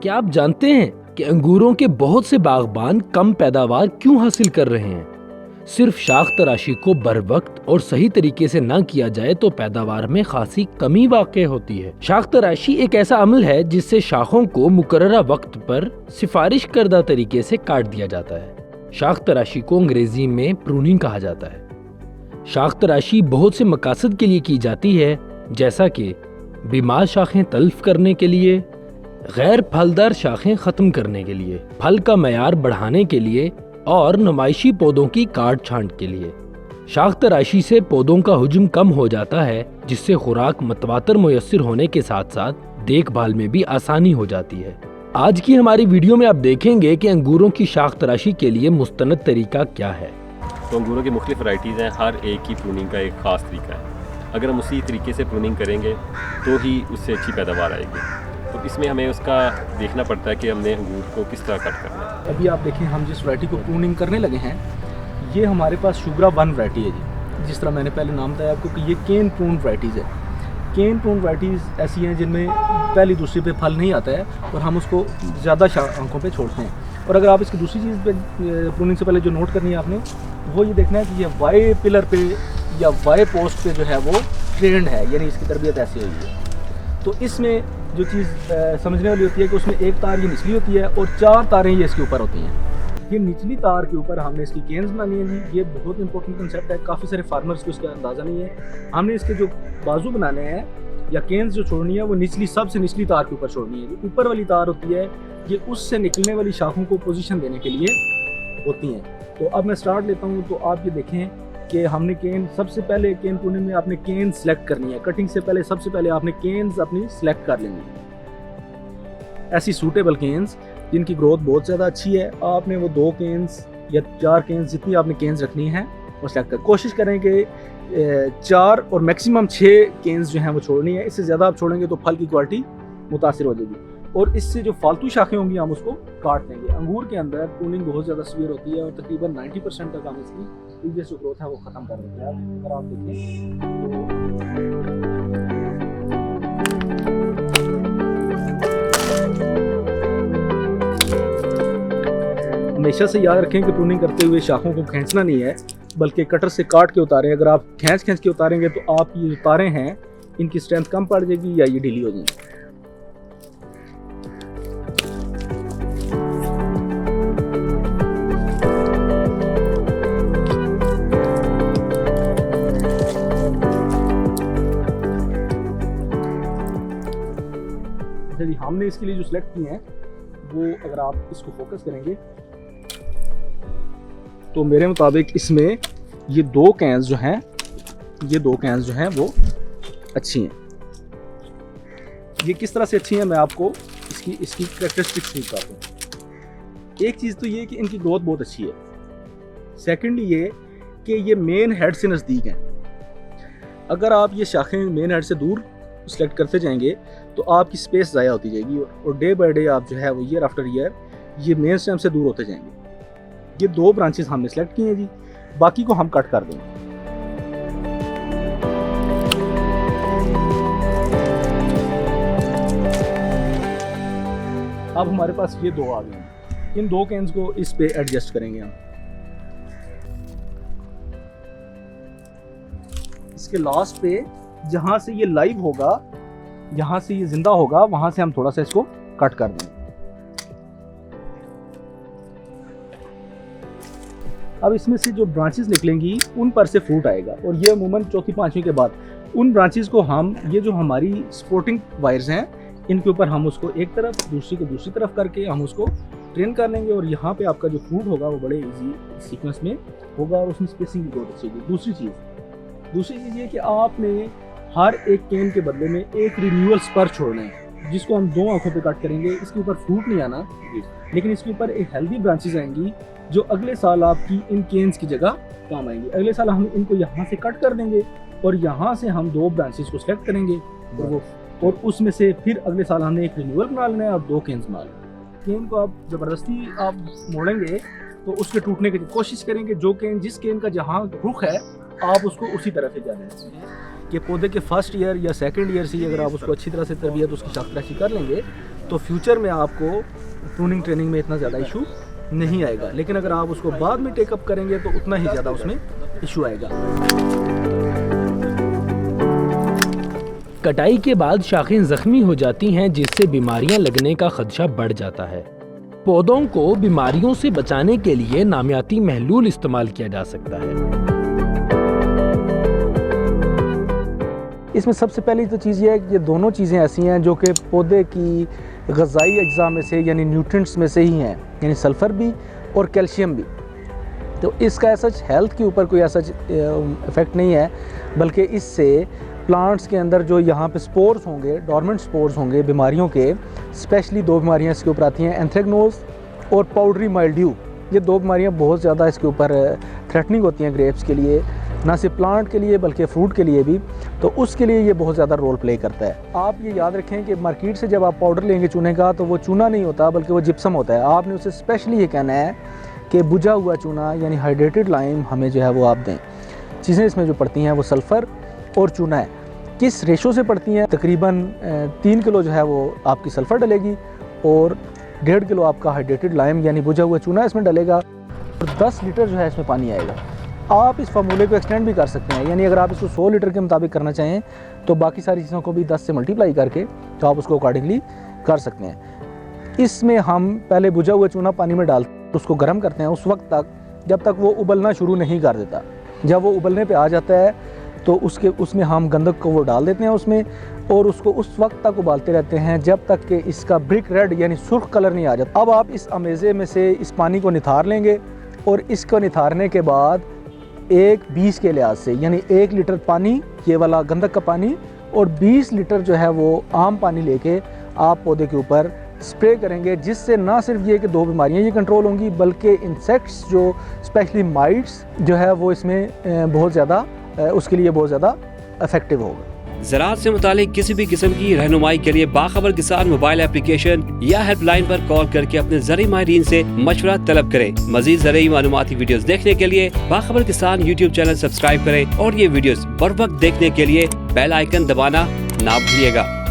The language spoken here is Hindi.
क्या आप जानते हैं कि अंगूरों के बहुत से बागबान कम पैदावार क्यों हासिल कर रहे हैं? सिर्फ शाख तराशी को बर वक्त और सही तरीके से ना किया जाए तो पैदावार में खासी कमी वाक़ई होती है। शाख तराशी एक ऐसा अमल है जिससे शाखों को मुकर्ररा वक्त पर सिफारिश करदा तरीके से काट दिया जाता है। शाख तराशी को अंग्रेजी में प्रूनिंग कहा जाता है। शाख तराशी बहुत से मकासद के लिए की जाती है, जैसा कि बीमार शाखें तल्फ करने के लिए, गैर फलदार शाखें खत्म करने के लिए, फल का मयार बढ़ाने के लिए और नुमाइशी पौधों की काट छांट के लिए। शाख तराशी से पौधों का हुजम कम हो जाता है, जिससे खुराक मतवातर मुयस्सर होने के साथ साथ देखभाल में भी आसानी हो जाती है। आज की हमारी वीडियो में आप देखेंगे कि अंगूरों की शाख तराशी के लिए मुस्तनद तरीका क्या है। तो अंगूरों की मुख्तलिफ वैराइटीज़ हैं, हर एक की प्रूनिंग का एक ख़ास तरीका है। अगर हम उसी तरीके से प्रूनिंग करेंगे तो ही उससे अच्छी पैदावार आएगी। तो इसमें हमें उसका देखना पड़ता है कि हमने अंगूर को किस तरह कट करना है। अभी आप देखें, हम जिस वैरायटी को प्रूनिंग करने लगे हैं, ये हमारे पास शुगरा 1 वैरायटी है जी। जिस तरह मैंने पहले नाम बताया आपको कि ये केन प्रून वैराइटीज़ है। केन प्रून वैराइटीज़ ऐसी हैं जिनमें पहली दूसरी पे फल नहीं आता है और हम उसको ज़्यादा आंखों पे छोड़ते हैं। और अगर आप इसकी दूसरी चीज़ पे प्रूनिंग से पहले जो नोट करनी है आपने, वो ये देखना है कि ये वाई पिलर पे या वाई पोस्ट पे जो है वो ट्रेंड है, यानी इसकी तरबियत ऐसी हुई है। तो इसमें जो चीज़ समझने वाली होती है कि उसमें एक तार ये निचली होती है और 4 तारें ये इसके ऊपर होती हैं। ये निचली तार के ऊपर हमने इसकी केन्स बनानी है जी। ये बहुत इंपॉर्टेंट कंसेप्ट है, काफ़ी सारे फार्मर्स को इसका अंदाज़ा नहीं है। हमने इसके जो बाजू बनाने हैं या केन्स जो छोड़नी है वो निचली, सबसे निचली तार के ऊपर छोड़नी है। जो ऊपर वाली तार होती है ये उससे निकलने वाली शाखों को पोजीशन देने के लिए होती हैं। तो अब मैं स्टार्ट लेता हूँ। तो आप ये देखें कि हमने केन, सबसे पहले केन प्रूनिंग में आपने केन सेलेक्ट करनी है। कटिंग से पहले सबसे पहले आपने केन्स अपनी सेलेक्ट कर लेनी है, ऐसी सूटेबल केन्स जिनकी ग्रोथ बहुत ज़्यादा अच्छी है। आपने वो 2 केन्स या 4 केन्स, जितनी आपने केन्स रखनी है वो सेलेक्ट कर। कोशिश करें कि 4 और मैक्सिमम 6 केन्स जो हैं वो छोड़नी है। इससे ज़्यादा आप छोड़ेंगे तो फल की क्वालिटी मुतासिर हो जाएगी और इससे जो फालतू शाखें होंगी हम उसको काट देंगे। अंगूर के अंदर प्रूनिंग बहुत ज़्यादा सीवियर होती है और तकरीबन 90% तक हम इसकी प्रीवियस जो ग्रोथ है वो ख़त्म कर देते हैं। अगर आप देखें तो हमेशा से याद रखें कि प्रूनिंग करते हुए शाखों को खींचना नहीं है, बल्कि कटर से काट के उतारें। अगर आप खींच के उतारेंगे तो आप ये तारें हैं इनकी स्ट्रेंथ कम पड़ जाएगी या ये ढीली हो जाएगी। जी, हमने इसके लिए जो सिलेक्ट किए हैं वो, अगर आप इसको फोकस करेंगे तो मेरे मुताबिक इसमें ये 2 कैंस जो हैं, वो अच्छी हैं। ये किस तरह से अच्छी हैं मैं आपको इसकी कैरेक्टरिस्टिक्स बताता हूँ। एक चीज़ तो ये कि इनकी ग्रोथ बहुत अच्छी है। सेकेंडली ये कि ये मेन हेड से नज़दीक हैं। अगर आप ये शाखें मेन हेड से दूर सेलेक्ट करते जाएंगे तो आपकी स्पेस ज़ाया होती जाएगी और डे बाय डे आप जो है वो ईयर आफ्टर ईयर ये मेन स्टेम से दूर होते जाएंगे। ये 2 ब्रांचेस हमने सेलेक्ट किए हैं जी, बाकी को हम कट कर देंगे। अब हमारे पास ये 2 आ गए हैं। इन 2 कैंस को इस पे एडजस्ट करेंगे हम। इसके लास्ट पे जहां से ये लाइव होगा, यहाँ से ये जिंदा होगा, वहां से हम थोड़ा सा इसको कट कर देंगे। अब इसमें से जो ब्रांचेस निकलेंगी उन पर से फ्रूट आएगा और ये अमूमन 4th-5वीं के बाद उन ब्रांचेस को हम, ये जो हमारी सपोर्टिंग वायर्स हैं, इनके ऊपर हम उसको एक तरफ, दूसरी को दूसरी तरफ करके हम उसको ट्रेन कर लेंगे और यहाँ पे आपका जो फ्रूट होगा वो बड़े इजी सीक्वेंस में होगा और उसमें स्पेसिंग भी बहुत अच्छी होगी। दूसरी चीज़ ये कि आपने हर एक केन के बदले में एक रिन्यूअल स्पर छोड़ना है, जिसको हम 2 आंखों पे कट करेंगे। इसके ऊपर फ्रूट नहीं आना, लेकिन इसके ऊपर एक हेल्दी ब्रांचेस आएंगी जो अगले साल आपकी इन केन्स की जगह काम आएंगी। अगले साल हम इनको यहाँ से कट कर देंगे और यहाँ से हम 2 ब्रांचेस को सिलेक्ट करेंगे और उसमें से फिर अगले साल हमने एक रिन्यूअल बना लेना है और 2 केन्स बना लेना। केन को आप ज़बरदस्ती आप मोड़ेंगे तो उसके टूटने की कोशिश करेंगे। जो केन, जिस केन का जहाँ रुख है आप उसको उसी तरफ से जाने दें। कि पौधे के फर्स्ट ईयर या सेकंड ईयर से ही अगर आप उसको अच्छी तरह से तरबियत उसकी शाख तराशी कर लेंगे तो फ्यूचर में आपको प्रूनिंग ट्रेनिंग में इतना ज़्यादा इशू नहीं आएगा। लेकिन अगर आप उसको बाद में टेकअप करेंगे तो उतना ही ज़्यादा उसमें इशू आएगा। कटाई के बाद शाखें जख्मी हो जाती हैं, जिससे बीमारियां लगने का खदशा बढ़ जाता है। पौधों को बीमारियों से बचाने के लिए नामियाती महलूल इस्तेमाल किया जा सकता है। इसमें सबसे पहली तो चीज़ ये है कि ये दोनों चीज़ें ऐसी हैं जो कि पौधे की ग़िज़ाई अज्जा में से यानी न्यूट्रिएंट्स में से ही हैं, यानी सल्फ़र भी और कैल्शियम भी। तो इसका ऐसा हेल्थ के ऊपर कोई ऐसा इफ़ेक्ट नहीं है, बल्कि इससे प्लांट्स के अंदर जो यहाँ पे स्पोर्स होंगे, डॉर्मेंट स्पोर्स होंगे बीमारियों के, स्पेशली दो बीमारियाँ इसके ऊपर आती हैं, एंथ्रेक्नोज और पाउडरी माइल्ड्यू। ये दो बीमारियाँ बहुत ज़्यादा इसके ऊपर थ्रेटनिंग होती हैं ग्रेप्स के लिए, ना सिर्फ प्लांट के लिए बल्कि फ्रूट के लिए भी। तो उसके लिए ये बहुत ज़्यादा रोल प्ले करता है। आप ये याद रखें कि मार्केट से जब आप पाउडर लेंगे चूने का, तो वो चूना नहीं होता बल्कि वो जिप्सम होता है। आपने उसे स्पेशली ये कहना है कि बुझा हुआ चूना यानी हाइड्रेटेड लाइम हमें जो है वो आप दें। चीज़ें इसमें जो पड़ती हैं वो सल्फ़र और चूना है। किस रेशो से पड़ती हैं? तकरीबन 3 किलो जो है वो आपकी सल्फ़र डलेगी और 1.5 किलो आपका हाइड्रेटेड लाइम यानी बुझा हुआ चूना इसमें डलेगा और 10 लीटर जो है इसमें पानी आएगा। आप इस फार्मूले को एक्सटेंड भी कर सकते हैं, यानी अगर आप इसको 100 लीटर के मुताबिक करना चाहें तो बाकी सारी चीज़ों को भी 10 से मल्टीप्लाई करके तो आप उसको अकॉर्डिंगली कर सकते हैं। इसमें हम पहले बुझा हुआ चूना पानी में डाल उसको गर्म करते हैं उस वक्त तक जब तक वो उबलना शुरू नहीं कर देता। जब वो उबलने पे आ जाता है तो उसमें हम गंधक को वो डाल देते हैं उसमें और उसको उस वक्त तक उबालते रहते हैं जब तक कि इसका ब्रिक रेड यानी सुर्ख कलर नहीं आ जाता। अब आप इस अमेज़े में से इस पानी को निथार लेंगे और इसको निथारने के बाद 20 के लिहाज से यानी 1 लीटर पानी ये वाला गंधक का पानी और 20 लीटर जो है वो आम पानी लेके आप पौधे के ऊपर स्प्रे करेंगे, जिससे ना सिर्फ ये कि 2 बीमारियां ये कंट्रोल होंगी बल्कि इंसेक्ट्स जो स्पेशली माइट्स जो है वो इसमें बहुत ज़्यादा उसके लिए बहुत ज़्यादा इफेक्टिव होगा। ज़राअत से मुतालिक किसी भी किस्म की रहनुमाई के लिए बाखबर किसान मोबाइल एप्लीकेशन या हेल्पलाइन पर कॉल करके अपने ज़राई माहिरीन से मशवरा तलब करें। मज़ीद ज़राई मालूमाती वीडियोस देखने के लिए बाखबर किसान यूट्यूब चैनल सब्सक्राइब करें और ये वीडियोस बर वक्त देखने के लिए बेल आइकन दबाना ना भूलिएगा।